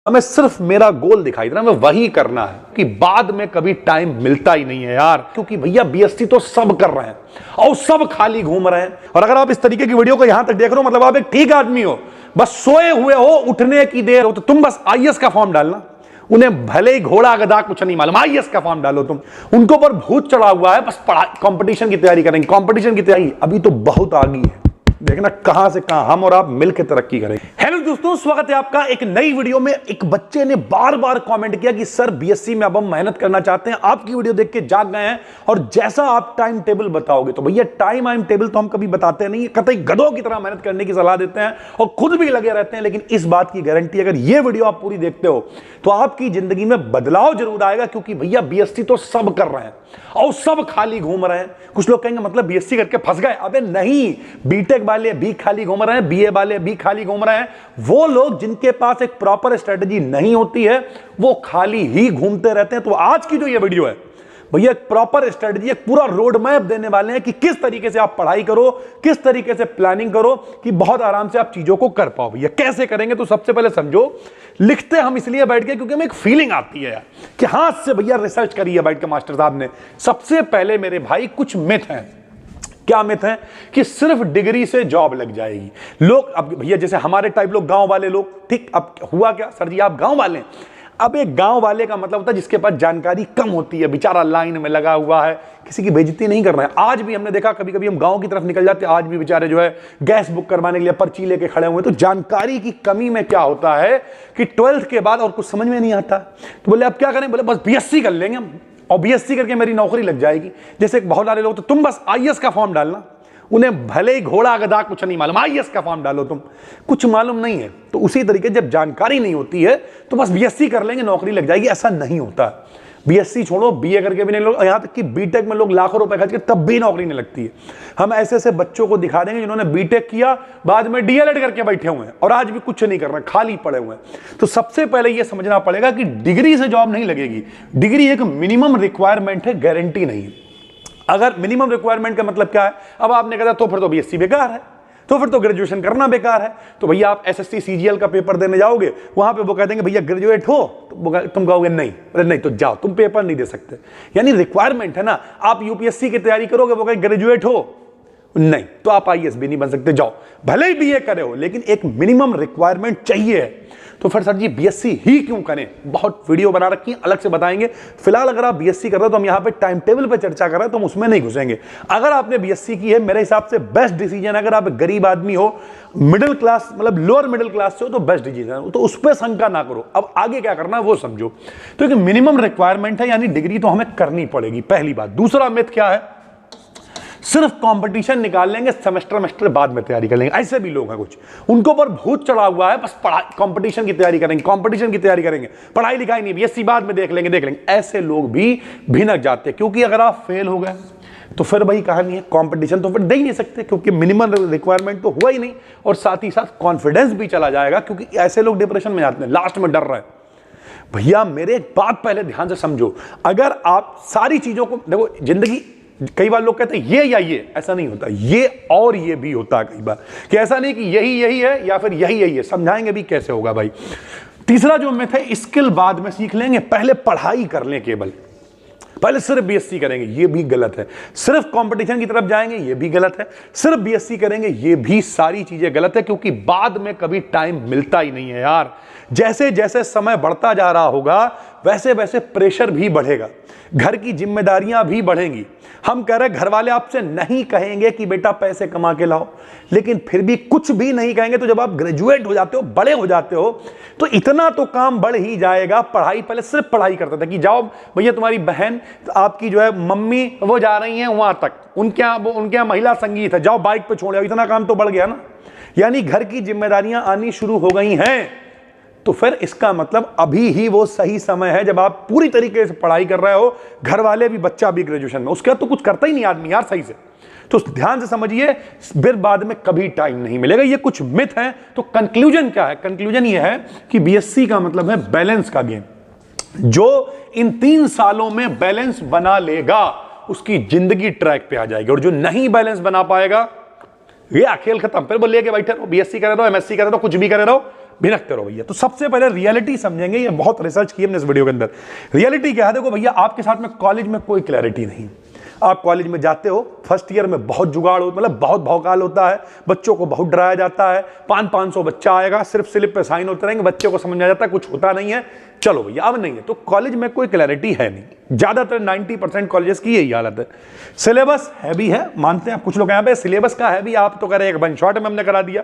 हमें सिर्फ मेरा गोल दिखाई दे रहा है, हमें वही करना है कि बाद में कभी टाइम मिलता ही नहीं है यार। क्योंकि भैया बीएससी तो सब कर रहे हैं और सब खाली घूम रहे हैं। और अगर आप इस तरीके की वीडियो को यहां तक देख रहे हो, मतलब आप एक ठीक आदमी हो, बस सोए हुए हो, उठने की देर हो, तो तुम बस आईएएस का फॉर्म डालना। उन्हें भले ही घोड़ा गधा कुछ नहीं मालूम, आईएएस का फॉर्म डालो तुम। उनको पर भूत चढ़ा हुआ है, बस कंपटीशन की तैयारी करेंगे। कंपटीशन की तैयारी अभी तो बहुत आगे है, देखना कहां से कहां हम और आप मिलकर तरक्की करेंगे। हेलो दोस्तों, स्वागत है आपका एक नई वीडियो में। एक बच्चे ने बार बार कमेंट किया कि सर बीएससी में अब हम मेहनत करना चाहते हैं, आपकी वीडियो देख के जाग गए हैं और जैसा आप टाइम टेबल बताओगे। तो भैया टाइम टेबल तो हम कभी बताते नहीं, कतई गधों की तरह मेहनत करने की सलाह देते हैं और खुद भी लगे रहते हैं। लेकिन इस बात की गारंटी, अगर ये वीडियो आप पूरी देखते हो तो आपकी जिंदगी में बदलाव जरूर आएगा। क्योंकि भैया बीएससी तो सब कर रहे हैं और सब खाली घूम रहे हैं। कुछ लोग कहेंगे मतलब बीएससी करके फंस गए। अबे नहीं, बीटेक वाले भी खाली घूम रहे हैं, बीए वाले भी खाली घूम रहे हैं। वो लोग जिनके पास एक प्रॉपर स्ट्रेटजी नहीं होती है वो खाली ही घूमते रहते हैं। तो आज की जो ये वीडियो है भैया, एक प्रॉपर स्ट्रेटजी, एक पूरा रोड मैप देने वाले हैं कि किस तरीके से आप पढ़ाई करो, किस तरीके से प्लानिंग करो कि बहुत आराम से आप चीजों को कर पाओ। भैया कैसे करेंगे, तो सबसे पहले समझो, लिखते हम इसलिए बैठ के क्योंकि हमें एक फीलिंग आती है यार कि हाथ से भैया रिसर्च करी है बैठ के मास्टर साहब ने। सबसे पहले मेरे भाई कुछ मिथ हैं। क्या मिथ है? कि सिर्फ डिग्री से जॉब लग जाएगी। लोग अब भैया जैसे हमारे टाइप लोग, गांव वाले लोग, ठीक, अब हुआ क्या सर जी आप गांव वाले हैं। अब एक गांव वाले का मतलब होता है जिसके पास जानकारी कम होती है, बेचारा लाइन में लगा हुआ है, किसी की बेइज्जती नहीं कर रहा है। आज भी हमने देखा, कभी कभी हम गांव की तरफ निकल जाते हैं, आज भी बेचारे जो है गैस बुक करवाने के लिए पर्ची लेके खड़े हुए। तो जानकारी की कमी में क्या होता है कि 12th के बाद और कुछ समझ में नहीं आता। तो बोले अब क्या करें, बोले बस बीएससी कर लेंगे हम और बीएससी करके मेरी नौकरी लग जाएगी। जैसे बहुत सारे लोग, तो तुम बस आईएएस का फॉर्म डालना। उन्हें भले ही घोड़ा गधा कुछ नहीं मालूम, आईएएस का फॉर्म डालो तुम, कुछ मालूम नहीं है। तो उसी तरीके जब जानकारी नहीं होती है तो बस बीएससी कर लेंगे नौकरी लग जाएगी, ऐसा नहीं होता। बीएससी छोड़ो, बीए करके भी नहीं लोग, यहां तक कि बीटेक में लोग लाखों रुपए खर्च के तब भी नौकरी नहीं लगती है। हम ऐसे ऐसे बच्चों को दिखा देंगे जिन्होंने बीटेक किया, बाद में डीएलएड करके बैठे हुए हैं और आज भी कुछ नहीं कर रहे, खाली पड़े हुए हैं। तो सबसे पहले यह समझना पड़ेगा कि डिग्री से जॉब नहीं लगेगी। डिग्री एक मिनिमम रिक्वायरमेंट है, गारंटी नहीं है। अगर मिनिमम रिक्वायरमेंट का मतलब क्या है, अब आपने कहा तो फिर तो बीएससी बेकार है, तो फिर तो ग्रेजुएशन करना बेकार है। तो भैया आप एसएससी सीजीएल का पेपर देने जाओगे, वहां पे वो कह देंगे भैया ग्रेजुएट हो, तो तुम कहोगे नहीं, अरे नहीं तो जाओ, तुम पेपर नहीं दे सकते। यानी रिक्वायरमेंट है ना। आप यूपीएससी की तैयारी करोगे, वो कहे ग्रेजुएट हो, नहीं तो आप आईएएस भी नहीं बन सकते, जाओ। भले ही बीए करे हो, लेकिन एक मिनिमम रिक्वायरमेंट चाहिए। तो फिर सर जी बीएससी ही क्यों करें, बहुत वीडियो बना रखी है, अलग से बताएंगे। फिलहाल अगर आप बीएससी कर रहे हो तो हम यहाँ पे टाइम टेबल पे चर्चा कर रहे हैं, तो हम उसमें नहीं घुसेंगे। अगर आपने बीएससी की है, मेरे हिसाब से बेस्ट डिसीजन। अगर आप गरीब आदमी हो, मिडिल क्लास मतलब लोअर मिडिल क्लास से हो, तो बेस्ट डिसीजन हो, तो उस पर शंका ना करो। अब आगे क्या करना है वो समझो। तो एक मिनिमम रिक्वायरमेंट है, यानी डिग्री तो हमें करनी पड़ेगी, पहली बात। दूसरा मिथ क्या है, सिर्फ कंपटीशन निकाल लेंगे, सेमेस्टर बाद में तैयारी कर लेंगे। ऐसे भी लोग हैं कुछ, उनको पर भूत चढ़ा हुआ है, बस कंपटीशन की तैयारी करेंगे, कंपटीशन की तैयारी करेंगे, पढ़ाई लिखाई नहीं, बीएससी बाद में देख लेंगे। ऐसे लोग भी भिनक जाते हैं। क्योंकि अगर आप फेल हो गए तो फिर वही कहानी है, कंपटीशन तो फिर दे ही नहीं सकते, क्योंकि मिनिमम रिक्वायरमेंट तो हुआ ही नहीं। और साथ ही साथ कॉन्फिडेंस भी चला जाएगा, क्योंकि ऐसे लोग डिप्रेशन में जाते हैं, लास्ट में डर रहे हैं। भैया मेरे एक बात पहले ध्यान से समझो, अगर आप सारी चीजों को देखो, जिंदगी कई बार लोग कहते हैं ये या ये, ऐसा नहीं होता, ये और ये भी होता है कई बार, कि ऐसा नहीं कि यही है या फिर यही है। समझाएंगे भी कैसे होगा भाई। तीसरा जो मिथ है, स्किल बाद में सीख लेंगे, पहले पढ़ाई कर लें, केवल पहले सिर्फ बीएससी करेंगे, ये भी गलत है। सिर्फ कंपटीशन की तरफ जाएंगे, ये भी गलत है। सिर्फ बीएससी करेंगे, ये भी सारी चीजें गलत है। क्योंकि बाद में कभी टाइम मिलता ही नहीं है यार। जैसे जैसे समय बढ़ता जा रहा होगा वैसे वैसे प्रेशर भी बढ़ेगा, घर की जिम्मेदारियां भी बढ़ेंगी। हम कह रहे घर वाले आपसे नहीं कहेंगे कि बेटा पैसे कमा के लाओ, लेकिन फिर भी कुछ भी नहीं कहेंगे। तो जब आप ग्रेजुएट हो जाते हो, बड़े हो जाते हो, तो इतना तो काम बढ़ ही जाएगा। पढ़ाई, पहले सिर्फ पढ़ाई करता था कि जाओ भैया तुम्हारी बहन, आपकी जो है मम्मी, वो जा रही हैं वहां तक, उनके यहाँ महिला संगीत है, जाओ बाइक पे छोड़ आओ, इतना काम तो बढ़ गया ना। यानी घर की जिम्मेदारियां आनी शुरू हो गई हैं। तो फिर इसका मतलब अभी ही वो सही समय है जब आप पूरी तरीके से पढ़ाई कर रहे हो, घर वाले भी, बच्चा भी ग्रेजुएशन में, उसके बाद तो कुछ करता ही नहीं आदमी यार सही से। तो ध्यान से समझिए, फिर बाद में कभी टाइम नहीं मिलेगा। ये कुछ मिथ है। तो कंक्लूजन क्या है? कंक्लूजन ये है कि बीएससी का मतलब है बैलेंस का गेम। जो इन 3 सालों में बैलेंस बना लेगा उसकी जिंदगी ट्रैक पे आ जाएगी, और जो नहीं बैलेंस बना पाएगा, ये खेल खत्म। फिर वो लेके बैठे रहो, बीएससी करे रहो, एमएससी करे रहो, कुछ भी करे रहो, भिनकते रहो भैया। तो सबसे पहले रियलिटी समझेंगे, ये बहुत रिसर्च की हमने इस वीडियो के अंदर। रियलिटी क्या है, देखो भैया, आपके साथ में कॉलेज में कोई क्लैरिटी नहीं। आप कॉलेज में जाते हो, फर्स्ट ईयर में बहुत जुगाड़ हो, मतलब बहुत भौकाल होता है, बच्चों को बहुत डराया जाता है। 500 बच्चा आएगा, सिर्फ स्लिप पे साइन होते रहेंगे, बच्चे को समझ में आ जाता है कुछ होता नहीं है, चलो भैया अब नहीं है। तो कॉलेज में कोई क्लैरिटी है नहीं, ज्यादातर 90% कॉलेजेस की यही हालत है। सिलेबस हैवी है, मानते हैं कुछ लोग यहाँ पे सिलेबस का हैवी, आप तो कह रहे हैं वन शॉट में हमने करा दिया।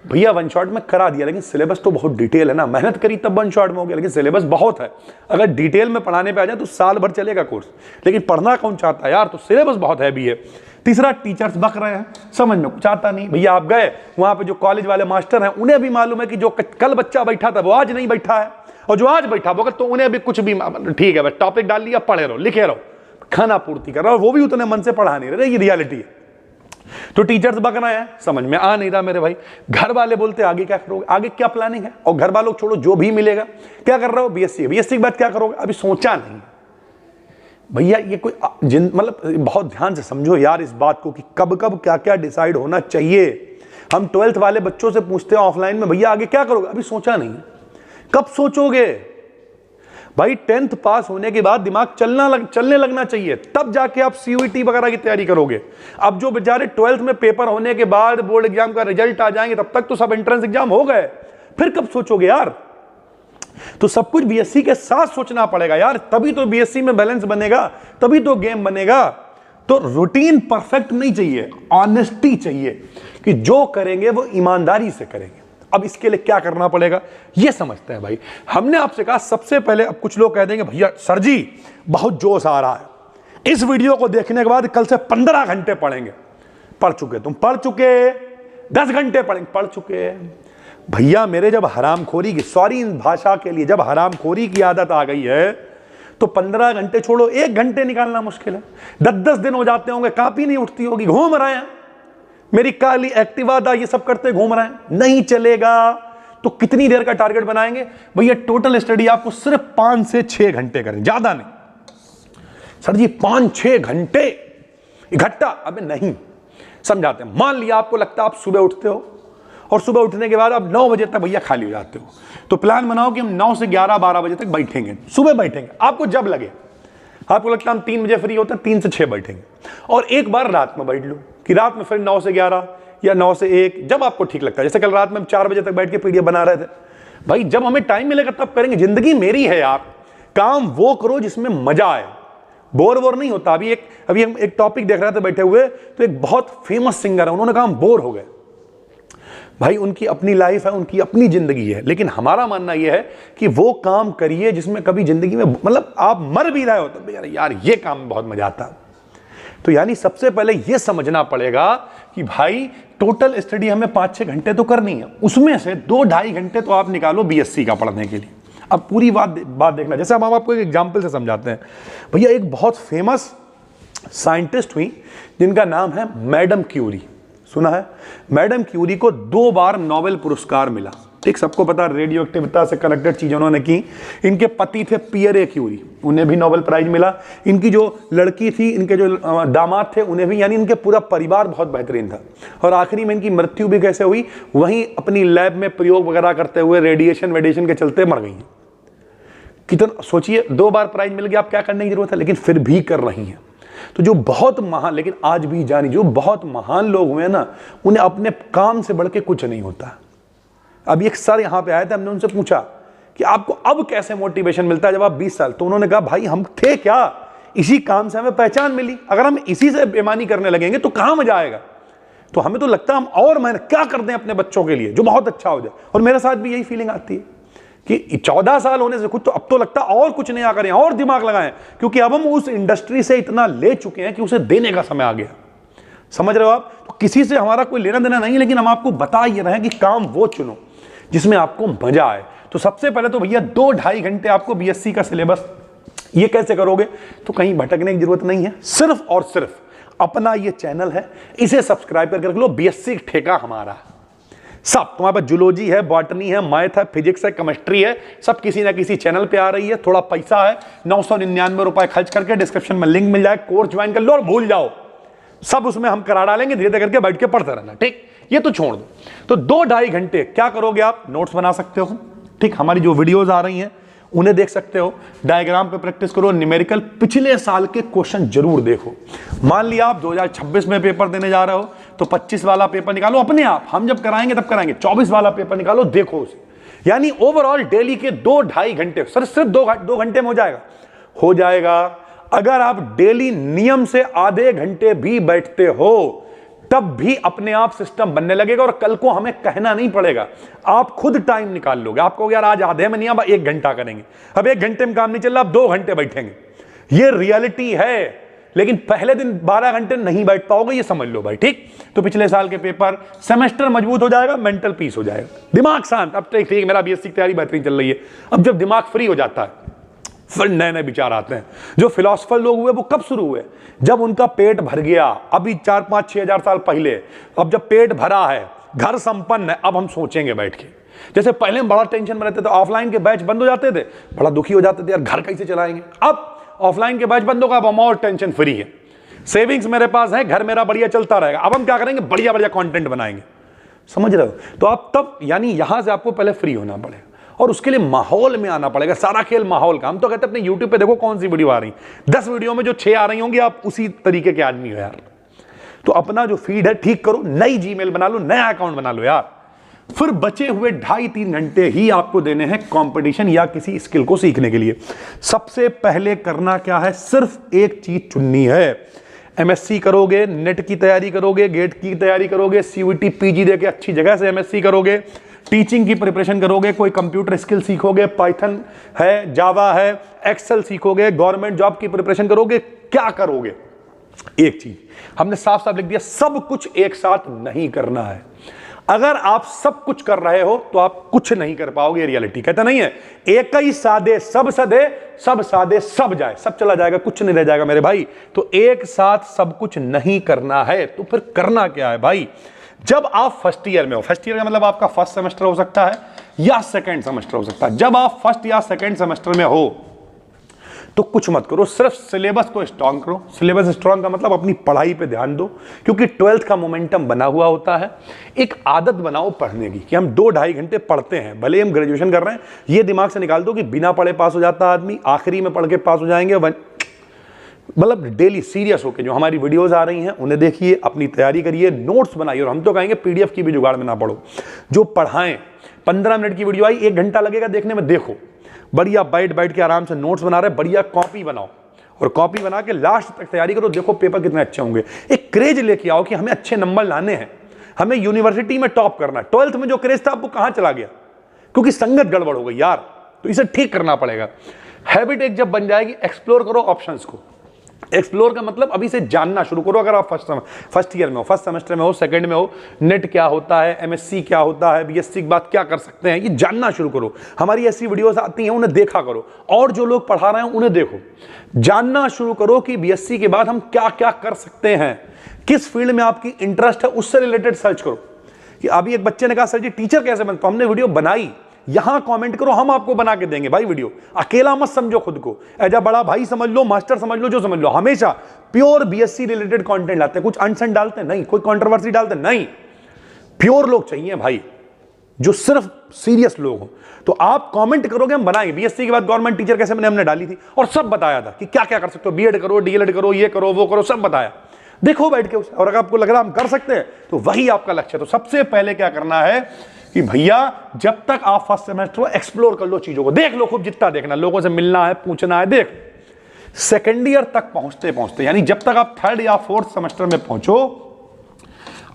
भैया वन शॉट में करा दिया, लेकिन सिलेबस तो बहुत डिटेल है ना, मेहनत करी तब वन शॉट में हो गया, लेकिन सिलेबस बहुत है। अगर डिटेल में पढ़ाने पे आ जाए तो साल भर चलेगा कोर्स, लेकिन पढ़ना कौन चाहता है यार, तो सिलेबस बहुत हैवी है। तीसरा, टीचर्स बक रहे हैं, समझ में कुछ आता नहीं। भैया आप गए वहां पे, जो कॉलेज वाले मास्टर हैं उन्हें भी मालूम है कि जो कल बच्चा बैठा था वो आज नहीं बैठा है, और जो आज बैठा होगा तो उन्हें भी कुछ भी ठीक है, बस टॉपिक डाल लिया, पढ़े रहो, लिखे रहो, खाना पूर्ति कर रहा, और वो भी उतने मन से पढ़ा नहीं रहे। ये रियलिटी है। तो टीचर्स बक रहे हैं, समझ में आ नहीं रहा मेरे भाई। घर वाले बोलते आगे क्या करोगे, आगे क्या प्लानिंग है, और घर वालों छोड़ो, जो भी मिलेगा क्या कर रहे हो, बीएससी, बीएससी के बाद क्या करोगे, अभी सोचा नहीं। भैया ये कोई मतलब बहुत ध्यान से समझो यार इस बात को कि कब कब क्या क्या डिसाइड होना चाहिए। हम 12th वाले बच्चों से पूछते हैं ऑफलाइन में, भैया आगे क्या करोगे, अभी सोचा नहीं। कब सोचोगे भाई, 10th पास होने के बाद दिमाग चलने लगना चाहिए, तब जाके आप सीयूईटी वगैरह की तैयारी करोगे। अब जो बेचारे 12th में पेपर होने के बाद बोर्ड एग्जाम का रिजल्ट आ जाएंगे, तब तक तो सब एंट्रेंस एग्जाम हो गए, फिर कब सोचोगे यार। तो सब कुछ बीएससी के साथ सोचना पड़ेगा यार, तभी तो बीएससी में बैलेंस बनेगा, तभी तो गेम बनेगा। तो रूटीन परफेक्ट नहीं चाहिए, ऑनेस्टी चाहिए कि जो करेंगे वो ईमानदारी से करेंगे। अब इसके लिए क्या करना पड़ेगा ये समझते हैं भाई। हमने आपसे कहा सबसे पहले, अब कुछ लोग कह देंगे भैया सर जी बहुत जोश आ रहा है, इस वीडियो को देखने के बाद कल से 15 घंटे पढ़ेंगे। पढ़ चुके तुम, पढ़ चुके, 10 घंटे पढ़ेंगे, पढ़ चुके। भैया मेरे जब हरामखोरी की, सॉरी इन भाषा के लिए, जब हरामखोरी की आदत आ गई है तो 15 घंटे छोड़ो 1 घंटे निकालना मुश्किल है। 10-10 दिन हो जाते होंगे, कापी नहीं उठती होगी, घूम रहे हैं, मेरी काली एक्टिवा दा, ये सब करते घूम रहे हैं, नहीं चलेगा। तो कितनी देर का टारगेट बनाएंगे भैया, टोटल स्टडी आपको सिर्फ 5 से 6 घंटे करें, ज्यादा नहीं। सर जी 5-6 घंटे इकट्ठा, अबे नहीं, समझाते हैं। मान लिया आपको लगता है आप सुबह उठते हो और सुबह उठने के बाद आप 9 बजे तक भैया खाली हो जाते हो, तो प्लान बनाओ कि हम 9 से 11-12 बजे तक बैठेंगे, सुबह बैठेंगे, आपको जब लगे। आपको लगता है हम 3 बजे फ्री होते हैं, 3 से 6 बैठेंगे, और एक बार रात में बैठ लो कि रात में फिर 9 से 11 या 9 से 1, जब आपको ठीक लगता है। जैसे कल रात में हम 4 बजे तक बैठ के पीडीएफ बना रहे थे। भाई जब हमें टाइम मिलेगा तब करेंगे, जिंदगी मेरी है यार, काम वो करो जिसमें मजा आए, बोर वोर नहीं होता। अभी हम एक टॉपिक देख रहे थे बैठे हुए, तो एक बहुत फेमस सिंगर है, उन्होंने कहा हम बोर हो गए। भाई उनकी अपनी लाइफ है, उनकी अपनी जिंदगी है, लेकिन हमारा मानना यह है कि वो काम करिए जिसमें कभी जिंदगी में, मतलब आप मर भी रहे हो तब यार ये काम में बहुत मजा आता है। तो यानी सबसे पहले यह समझना पड़ेगा कि भाई टोटल स्टडी हमें 5-6 घंटे तो करनी है, उसमें से 2-2.5 घंटे तो आप निकालो बीएससी का पढ़ने के लिए। अब पूरी बात देखना, जैसे अब हम आपको एक एग्जाम्पल से समझाते हैं। भैया एक बहुत फेमस साइंटिस्ट हुई जिनका नाम है मैडम क्यूरी, सुना है? मैडम क्यूरी को 2 बार नोबेल पुरस्कार मिला। ठीक, सबको पता रेडियो एक्टिविटी से कनेक्टेड चीजें उन्होंने की। इनके पति थे पियरे क्यूरी, उन्हें भी नोबेल प्राइज मिला। इनकी जो लड़की थी, इनके जो दामाद थे, उन्हें भी, यानी इनके पूरा परिवार बहुत बेहतरीन था। और आखिरी में इनकी मृत्यु भी कैसे हुई, वहीं अपनी लैब में प्रयोग वगैरह करते हुए रेडिएशन के चलते मर गई। कितना सोचिए, 2 बार प्राइज मिल गया, आप क्या करने की जरूरत है, लेकिन फिर भी कर रही हैं। तो जो बहुत महान, लेकिन आज भी जानी, जो बहुत महान लोग हुए ना, उन्हें अपने काम से बढ़ के कुछ नहीं होता। अभी एक सर यहां पे आए थे, हमने उनसे पूछा कि आपको अब कैसे मोटिवेशन मिलता है जब आप 20 साल, तो उन्होंने कहा भाई हम थे क्या, इसी काम से हमें पहचान मिली, अगर हम इसी से बेईमानी करने लगेंगे तो कहां मजा आएगा। तो हमें तो लगता है हम और मेहनत क्या कर दें अपने बच्चों के लिए जो बहुत अच्छा हो जाए। और मेरे साथ भी यही फीलिंग आती है कि 14 साल होने से कुछ, तो अब तो लगता है और कुछ नया करें, और दिमाग लगाएं, क्योंकि अब हम उस इंडस्ट्री से इतना ले चुके हैं कि उसे देने का समय आ गया। समझ रहे हो आप? तो किसी से हमारा कोई लेना देना नहीं, लेकिन हम आपको बता ये रहे हैं कि काम वो चुनो जिसमें आपको मजा आए। तो सबसे पहले तो भैया 2-2.5 घंटे आपको बीएससी का सिलेबस, ये कैसे करोगे, तो कहीं भटकने की जरूरत नहीं है। सिर्फ और सिर्फ अपना ये चैनल है, इसे सब्सक्राइब करके रख लो। बीएससी ठेका हमारा सब, तुम्हारे पास जूलॉजी है, बॉटनी है, मैथ है, फिजिक्स है, केमिस्ट्री है, सब किसी ना किसी चैनल पे आ रही है। थोड़ा पैसा है, 999 रुपए खर्च करके डिस्क्रिप्शन में लिंक मिल जाए, कोर्स ज्वाइन कर लो और भूल जाओ, सब उसमें हम करा डालेंगे। धीरे धीरे करके बैठ के पढ़ते रहना। ठीक, ये तो छोड़ दो। तो 2-2.5 घंटे क्या करोगे आप? नोट्स बना सकते हो, ठीक, हमारी जो वीडियोज आ रही हैं उन्हें देख सकते हो, डायग्राम पे प्रैक्टिस करो, न्यूमेरिकल पिछले साल के क्वेश्चन जरूर देखो। मान लिया आप 2026 में पेपर देने जा रहे हो तो 25 वाला पेपर निकालो अपने आप, हम जब कराएंगे तब कराएंगे, 24 वाला पेपर निकालो, देखो उसे। यानी ओवरऑल डेली के 2-2.5 घंटे, सर सिर्फ 2 घंटे में हो जाएगा। अगर आप डेली नियम से आधे घंटे भी बैठते हो तब भी अपने आप सिस्टम बनने लगेगा और कल को हमें कहना नहीं पड़ेगा, आप खुद टाइम निकाल लोगे। आप कहोगे यार आज आधे में नहीं, अब 1 घंटा करेंगे, अब 1 घंटे में काम नहीं चल रहा, अब 2 घंटे बैठेंगे। ये रियलिटी है, लेकिन पहले दिन 12 घंटे नहीं बैठ पाओगे, ये समझ लो भाई, ठीक। तो पिछले साल के पेपर, सेमेस्टर मजबूत हो जाएगा, मेंटल पीस हो जाएगा, दिमाग शांत। अब ठीक मेरा बीएससी की तैयारी बेहतरीन चल रही है। अब जब दिमाग फ्री हो जाता है फिर नए नए विचार आते हैं। जो फिलोसफर लोग हुए वो कब शुरू हुए? जब उनका पेट भर गया, अभी 4-5-6 हजार साल पहले। अब जब पेट भरा है, घर संपन्न है, अब हम सोचेंगे बैठ के। जैसे पहले हम बड़ा टेंशन में रहते थे, ऑफलाइन के बैच बंद हो जाते थे, बड़ा दुखी हो जाते थे, यार घर कैसे चलाएंगे। अब ऑफलाइन के बैच बंद होगा, अब हम और टेंशन फ्री है, सेविंग्स मेरे पास है, घर मेरा बढ़िया चलता रहेगा। अब हम क्या करेंगे? बढ़िया बढ़िया कंटेंट बनाएंगे, समझ रहे हो? तो आप तब यानी यहां से आपको पहले फ्री होना पड़ेगा और उसके लिए माहौल में आना पड़ेगा। सारा खेल माहौल का। हम तो कहते हैं अपने YouTube पे देखो कौन सी वीडियो आ रही, 10 वीडियो में जो 6 आ रही होंगी आप उसी तरीके के आदमी हो यार। तो अपना जो फीड है ठीक करो, नई जीमेल बना लो, नया अकाउंट बना लो यार। फिर बचे हुए 2.5-3 घंटे ही आपको देने हैं कंपटीशन या किसी स्किल को सीखने के लिए। सबसे पहले करना क्या है? सिर्फ एक चीज चुननी है। एमएससी करोगे, नेट की तैयारी करोगे, गेट की तैयारी करोगे, सीयूईटी पीजी देके अच्छी जगह से एमएससी करोगे, टीचिंग की प्रिपरेशन करोगे, कोई कंप्यूटर स्किल सीखोगे, पाइथन है, जावा है, एक्सेल सीखोगे, गवर्नमेंट जॉब की प्रिपरेशन करोगे, क्या करोगे? एक चीज हमने साफ साफ लिख दिया, सब कुछ एक साथ नहीं करना है। अगर आप सब कुछ कर रहे हो तो आप कुछ नहीं कर पाओगे, रियलिटी कहता नहीं है एक ही सादे सब सदे, सब सादे सब जाए, सब चला जाएगा, कुछ नहीं रह जाएगा मेरे भाई। तो एक साथ सब कुछ नहीं करना है, तो फिर करना क्या है भाई? जब आप फर्स्ट ईयर में हो, फर्स्ट ईयर का मतलब आपका फर्स्ट सेमेस्टर हो सकता है या सेकंड सेमेस्टर हो सकता है। जब आप फर्स्ट या सेकंड सेमेस्टर में हो तो कुछ मत करो, सिर्फ सिलेबस को स्ट्रांग करो। सिलेबस स्ट्रांग का मतलब अपनी पढ़ाई पे ध्यान दो, क्योंकि 12th का मोमेंटम बना हुआ होता है। एक आदत बनाओ पढ़ने की कि हम 2-2.5 घंटे पढ़ते हैं, भले हम ग्रेजुएशन कर रहे हैं। ये दिमाग से निकाल दो कि बिना पढ़े पास हो जाता आदमी, आखिरी में पढ़ के पास हो जाएंगे। मतलब डेली सीरियस होकर जो हमारी वीडियोस आ रही हैं उन्हें देखिए, अपनी तैयारी करिए, नोट्स बनाइए। और हम तो कहेंगे पीडीएफ की भी जुगाड़ में ना पढ़ो, जो पढ़ाएं। 15 मिनट की वीडियो आई, 1 घंटा लगेगा देखने में, देखो बढ़िया बैठ के आराम से नोट्स बना रहे, बढ़िया कॉपी बनाओ और कॉपी बना के लास्ट तक तैयारी करो, देखो पेपर कितने अच्छे होंगे। एक क्रेज लेके आओ कि हमें अच्छे नंबर लाने हैं, हमें यूनिवर्सिटी में टॉप करना है। 12th में जो क्रेज था वो कहां चला गया? क्योंकि संगत गड़बड़ हो गई यार, तो इसे ठीक करना पड़ेगा। हैबिट एक जब बन जाएगी, एक्सप्लोर करो ऑप्शंस को। एक्सप्लोर का मतलब अभी से जानना शुरू करो। अगर आप फर्स्ट ईयर में हो, फर्स्ट सेमेस्टर में हो, सेकंड में हो, नेट क्या होता है, एमएससी क्या होता है, बीएससी के बाद क्या कर सकते हैं, ये जानना शुरू करो। हमारी ऐसी वीडियोस आती हैं, उन्हें देखा करो, और जो लोग पढ़ा रहे हैं उन्हें देखो। जानना शुरू करो कि बीएससी के बाद हम क्या क्या कर सकते हैं, किस फील्ड में आपकी इंटरेस्ट है, उससे रिलेटेड सर्च करो। कि अभी एक बच्चे ने कहा सर जी टीचर कैसे बनता, हमने वीडियो बनाई, यहां कमेंट करो, हम आपको बना के देंगे भाई वीडियो। अकेला मत समझो खुद को, एजा बड़ा भाई समझ लो, मास्टर समझ लो, जो समझ लो। हमेशा प्योर बीएससी रिलेटेड कंटेंट लाते हैं, कुछ अनसन डालते नहीं, कोई कंट्रोवर्सी डालते नहीं। प्योर लोग चाहिए भाई, जो सिर्फ सीरियस लोग हो। तो आप कमेंट करोगे, हम बनाएंगे। बीएससी के बाद गवर्नमेंट टीचर कैसे बने हमने डाली थी, और सब बताया था कि क्या क्या कर सकते हो, बीएड करो, डीएलएड करो, ये करो, वो करो, सब बताया। देखो बैठ के उसे, और अगर आपको लग रहा हम कर सकते हैं तो वही आपका लक्ष्य है। तो सबसे पहले क्या करना है कि भैया जब तक आप फर्स्ट सेमेस्टर हो, एक्सप्लोर कर लो चीजों को, देख लो खूब, जितना देखना, लोगों से मिलना है, पूछना है, देख। सेकेंड ईयर तक पहुंचते पहुंचते, यानी जब तक आप 3rd या 4th सेमेस्टर में पहुंचो,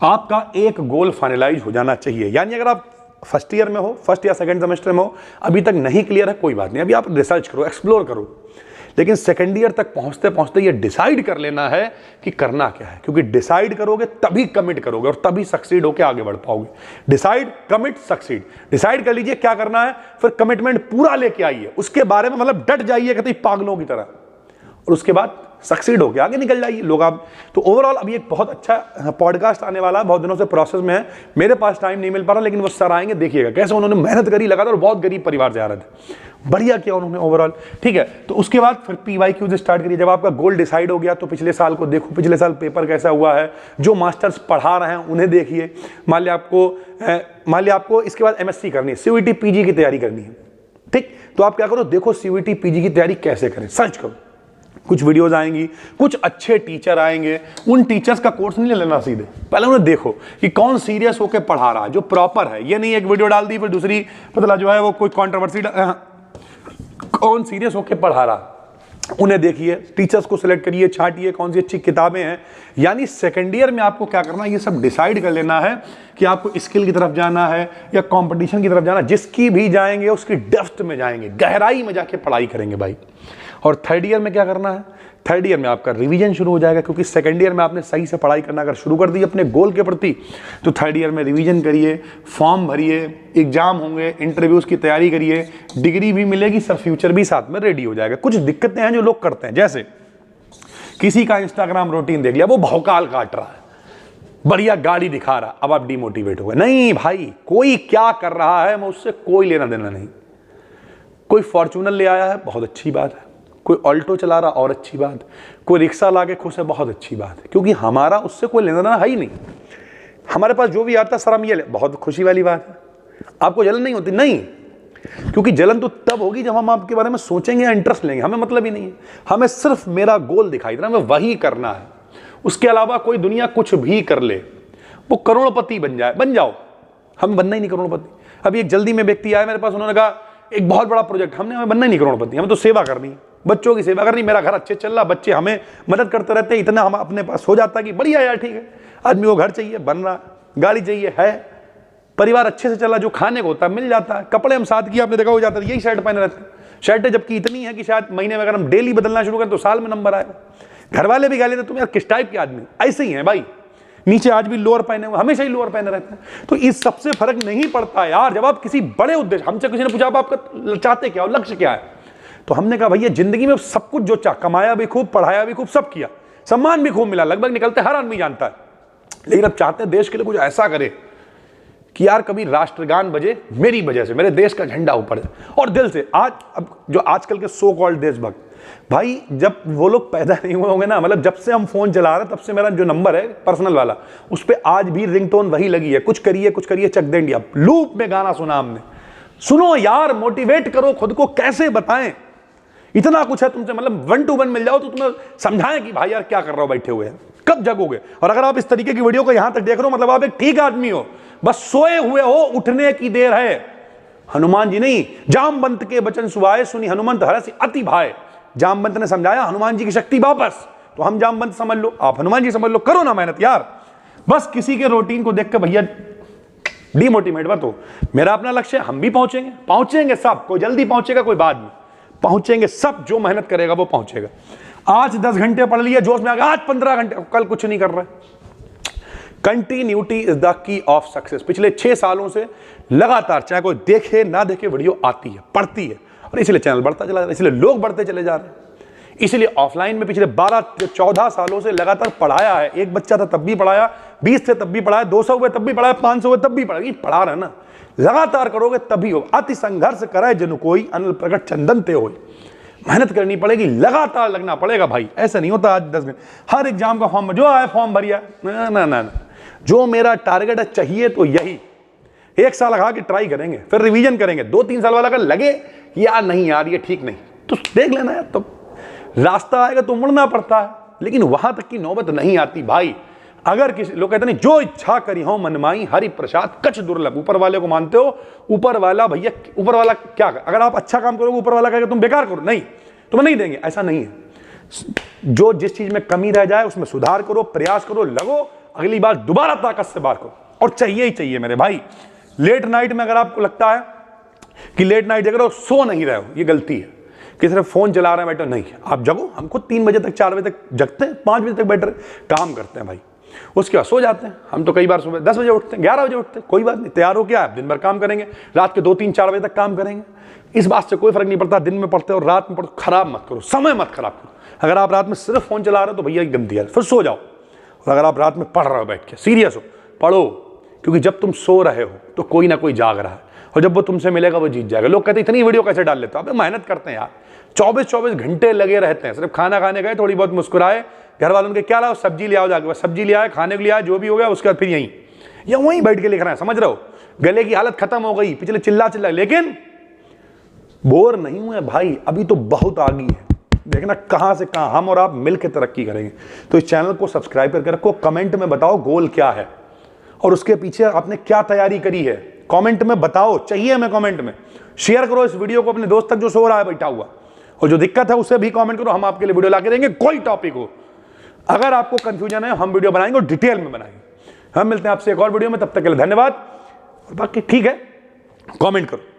आपका एक गोल फाइनलाइज हो जाना चाहिए। यानी अगर आप फर्स्ट ईयर में हो, फर्स्ट या सेकंड सेमेस्टर में हो, अभी तक नहीं क्लियर है, कोई बात नहीं, अभी आप रिसर्च करो, एक्सप्लोर करो। लेकिन सेकेंड ईयर तक पहुंचते पहुंचते ये डिसाइड कर लेना है कि करना क्या है, क्योंकि डिसाइड करोगे तभी कमिट करोगे और तभी सक्सीड होकर आगे बढ़ पाओगे। Decide, commit, succeed. डिसाइड कर लीजिए क्या करना है, फिर कमिटमेंट पूरा लेके आइए, उसके बारे में मतलब डट जाइए कहते पागलों की तरह, और उसके बाद सक्सीड होकर आगे निकल जाइए लोग आप। तो ओवरऑल अभी एक बहुत अच्छा पॉडकास्ट आने वाला है, बहुत दिनों से प्रोसेस में है, मेरे पास टाइम नहीं मिल पा रहा, लेकिन वो सर आएंगे, देखिएगा कैसे उन्होंने मेहनत करी लगातार, बहुत गरीब परिवार से आ रहे थे, बढ़िया किया उन्होंने ओवरऑल, ठीक है। तो उसके बाद फिर PYQ से स्टार्ट करिए। जब आपका गोल डिसाइड हो गया तो पिछले साल को देखो, पिछले साल पेपर कैसा हुआ है, जो मास्टर्स पढ़ा रहे हैं उन्हें देखिए। मान लिया आपको इसके बाद MSc करनी है, CUET PG की तैयारी करनी है, ठीक। तो आप क्या करो, देखो CUET PG की तैयारी कैसे करें, सर्च करो। कुछ वीडियोस आएंगी, कुछ अच्छे टीचर आएंगे, उन टीचर्स का कोर्स नहीं लेना सीधे, पहले उन्हें देखो कि कौन सीरियस होकर पढ़ा रहा है, जो प्रॉपर है। ये नहीं एक वीडियो डाल दी फिर दूसरी पता जो है वो कोई कंट्रोवर्सी, कौन सीरियस होकर पढ़ा रहा, उन्हें देखिए। टीचर्स को सिलेक्ट करिए, छांटिए कौन सी अच्छी किताबें हैं। यानी सेकेंड ईयर में आपको क्या करना है, ये सब डिसाइड कर लेना है कि आपको स्किल की तरफ जाना है या कंपटीशन की तरफ जाना। जिसकी भी जाएंगे उसकी डेप्थ में जाएंगे, गहराई में जाके पढ़ाई करेंगे भाई। और थर्ड ईयर में क्या करना है, थर्ड ईयर में आपका रिवीजन शुरू हो जाएगा, क्योंकि सेकंड ईयर में आपने सही से पढ़ाई करना अगर शुरू कर दी अपने गोल के प्रति, तो थर्ड ईयर में रिवीजन करिए, फॉर्म भरिए, एग्जाम होंगे, इंटरव्यूज की तैयारी करिए, डिग्री भी मिलेगी, सर फ्यूचर भी साथ में रेडी हो जाएगा। कुछ दिक्कतें हैं जो लोग करते हैं, जैसे किसी का इंस्टाग्राम रूटीन देख लिया, वो भौकाल काट रहा है, बढ़िया गाड़ी दिखा रहा, अब आप डिमोटिवेट हो गए। नहीं भाई, कोई क्या कर रहा है मैं उससे कोई लेना देना नहीं। कोई फॉर्च्यूनर ले आया है, बहुत अच्छी बात है। कोई ऑल्टो चला रहा, और अच्छी बात। कोई रिक्शा ला के खुश है, बहुत अच्छी बात है, क्योंकि हमारा उससे कोई लेना देना है ही नहीं। हमारे पास जो भी आता है सर हम ये ले, बहुत खुशी वाली बात है। आपको जलन नहीं होती? नहीं, क्योंकि जलन तो तब होगी जब हम आपके बारे में सोचेंगे या इंटरेस्ट लेंगे। हमें मतलब ही नहीं है, हमें सिर्फ मेरा गोल दिखाई दे रहा है, हमें वही करना है। उसके अलावा कोई दुनिया कुछ भी कर ले, वो करोड़पति बन जाए, बन जाओ, हमें बनना ही नहीं करोड़पति। अभी एक जल्दी में व्यक्ति आया मेरे पास, उन्होंने कहा एक बहुत बड़ा प्रोजेक्ट, हमें बनना ही नहीं करोड़पति, हमें तो सेवा करनी है, बच्चों की सेवा करनी। मेरा घर अच्छे चल रहा, बच्चे हमें मदद करते रहते हैं, इतना हम अपने पास हो जाता है कि बढ़िया यार, ठीक है। आदमी को घर चाहिए, बन रहा, गाड़ी चाहिए है, परिवार अच्छे से चला, जो खाने को होता है मिल जाता है, कपड़े हम साथ किए आपने देखा हो जाता है, यही शर्ट पहने रहते हैं। शर्टें जबकि इतनी है कि शायद महीने में अगर हम डेली बदलना शुरू करें तो साल में नंबर आएगा। घर वाले भी गाली देते, तुम यार किस टाइप के आदमी, ऐसे ही है भाई। नीचे आज भी लोअर पहने हुए, हमेशा ही लोअर पहने रहते हैं। तो इस सबसे फर्क नहीं पड़ता यार। जब आप किसी बड़े उद्देश्य, हमसे किसी ने पूछा आप आपका चाहते क्या हो, लक्ष्य क्या है, तो हमने कहा भैया जिंदगी में सब कुछ जो चाह, कमाया भी खूब, पढ़ाया भी खूब, सब किया, सम्मान भी खूब मिला, लगभग निकलते हर आदमी जानता है, लेकिन अब चाहते हैं देश के लिए कुछ ऐसा करे कि यार कभी राष्ट्रगान बजे मेरी वजह से, मेरे देश का झंडा ऊपर जाए। और दिल से आज, अब जो आजकल के सो कॉल्ड देशभक्त भाई, जब वो लोग पैदा नहीं हुए होंगे ना, मतलब जब से हम फोन चला रहे हैं तब से मेरा जो नंबर है पर्सनल वाला, उस पर आज भी रिंगटोन वही लगी है, कुछ करिए चक दे इंडिया, लूप में गाना सुना हमने। सुनो यार, मोटिवेट करो खुद को, कैसे बताएं, इतना कुछ है तुमसे, मतलब 1 to 1 मिल जाओ तो तुम्हें समझाएं कि भाई यार क्या कर रहे हो बैठे हुए हैं, कब जगोगे। और अगर आप इस तरीके की वीडियो को यहां तक देख रहे हो, मतलब आप एक ठीक आदमी हो, बस सोए हुए हो, उठने की देर है। हनुमान जी नहीं, जामवंत के वचन सुहाए, सुनी हनुमंत हरसि अति भाए। जामवंत ने समझाया हनुमान जी की शक्ति वापस, तो हम जामवंत समझ लो, आप हनुमान जी समझ लो, करो ना मेहनत यार। बस किसी के रूटीन को देख के भैया डिमोटिवेट मत हो। मेरा अपना लक्ष्य है, हम भी पहुंचेंगे सब, कोई जल्दी पहुंचेगा कोई बाद में, पहुंचेंगे सब, जो मेहनत करेगा वो पहुंचेगा। आज 10 घंटे पढ़ लिया, जोश में आ गया, आज 15 घंटे, कल कुछ नहीं कर रहे। Continuity is the key of success. पिछले 6 सालों से लगातार, चाहे कोई देखे ना देखे, वीडियो आती है, पढ़ती है, और इसलिए चैनल बढ़ता चला जा रहा है, इसलिए लोग बढ़ते चले जा रहे हैं। इसलिए ऑफलाइन में पिछले 12-14 सालों से लगातार पढ़ाया है। एक बच्चा था तब भी पढ़ाया, 20 थे तब भी पढ़ाया, 200 हुए तब भी पढ़ाया, 500 हुए तब भी पढ़ाया, पढ़ा रहे ना। लगातार करोगे तभी हो। अति संघर्ष करे जनु कोई, अनल प्रकट चंदन ते होय। मेहनत करनी पड़ेगी, लगातार लगना पड़ेगा भाई। ऐसा नहीं होता आज 10 घंटे हर एग्जाम का फॉर्म जो आया फॉर्म भरिया, ना, जो मेरा टारगेट है चाहिए तो यही। 1 साल लगा के ट्राई करेंगे, फिर रिवीजन करेंगे। 2-3 साल वाला अगर लगे यार नहीं यार ये ठीक नहीं, तो देख लेना यार, तो रास्ता आएगा तो मुड़ना पड़ता है, लेकिन वहां तक की नौबत नहीं आती भाई। अगर किसी लोग कहते नहीं, जो इच्छा करी हो मनमाई, हरि प्रसाद कछ दुर्लभ। ऊपर वाले को मानते हो, ऊपर वाला भैया, ऊपर वाला क्या कर? अगर आप अच्छा काम करोगे ऊपर वाला कहेगा तुम बेकार करो, नहीं तुम्हें नहीं देंगे, ऐसा नहीं है। जो जिस चीज में कमी रह जाए उसमें सुधार करो, प्रयास करो, लगो, अगली बार दोबारा ताकत से बात करो। और चाहिए ही चाहिए मेरे भाई। लेट नाइट में अगर आपको लगता है कि लेट नाइट जग रहे हो, सो नहीं रहे हो, ये गलती है कि सिर्फ फोन चला रहे हैं बैठे, नहीं, आप जगो। हम खुद 3 बजे तक 4 बजे तक जगते हैं, 5 बजे तक बैठ काम करते हैं भाई, उसके बाद सो जाते हैं। हम तो कई बार सुबह 10 बजे उठते हैं, 11 बजे उठते हैं, कोई बात नहीं, तैयार हो क्या है, दिन भर काम करेंगे, रात के 2-3-4 बजे तक काम करेंगे। इस बात से कोई फर्क नहीं पड़ता, दिन में पढ़ते हो रात में पढ़ो, खराब मत करो, समय मत खराब करो। अगर आप रात में सिर्फ फोन चला रहे हो तो भैया गंदी है, फिर सो जाओ। और अगर आप रात में पढ़ रहे हो बैठ के, सीरियस हो, पढ़ो, क्योंकि जब तुम सो रहे हो तो कोई ना कोई जाग रहा है, और जब वो तुमसे मिलेगा वो जीत जाएगा। लोग कहते हैं इतनी वीडियो कैसे डाल लेते हो? अबे मेहनत करते हैं यार, 24-24 घंटे लगे रहते हैं। सिर्फ खाना खाने गए, थोड़ी बहुत मुस्कुराए, घर वालों के क्या लाओ, सब्जी ले आओ, जाके बस सब्जी ले आए, खाने को ले आए, जो भी हो गया उसके बाद फिर यहीं या वहीं बैठ के लिख रहे हैं। समझ रहे हो? गले की हालत खत्म हो गई, पिछले चिल्ला, लेकिन बोर नहीं हुए भाई, अभी तो बहुत आगे है। देखना कहां से कहां हम और आप मिलकर तरक्की करेंगे। तो इस चैनल को सब्सक्राइब करके रखो। कमेंट में बताओ गोल क्या है और उसके पीछे आपने क्या तैयारी करी है, कमेंट में बताओ, चाहिए हमें कमेंट में। शेयर करो इस वीडियो को अपने दोस्त तक जो सो रहा है बैठा हुआ, और जो दिक्कत है उसे भी कमेंट करो, हम आपके लिए वीडियो लाके देंगे, कोई टॉपिक हो। अगर आपको कंफ्यूजन है हम वीडियो बनाएंगे और डिटेल में बनाएंगे। हम मिलते हैं आपसे एक और वीडियो में, तब तक के लिए धन्यवाद। और बाकी ठीक है, कमेंट करो।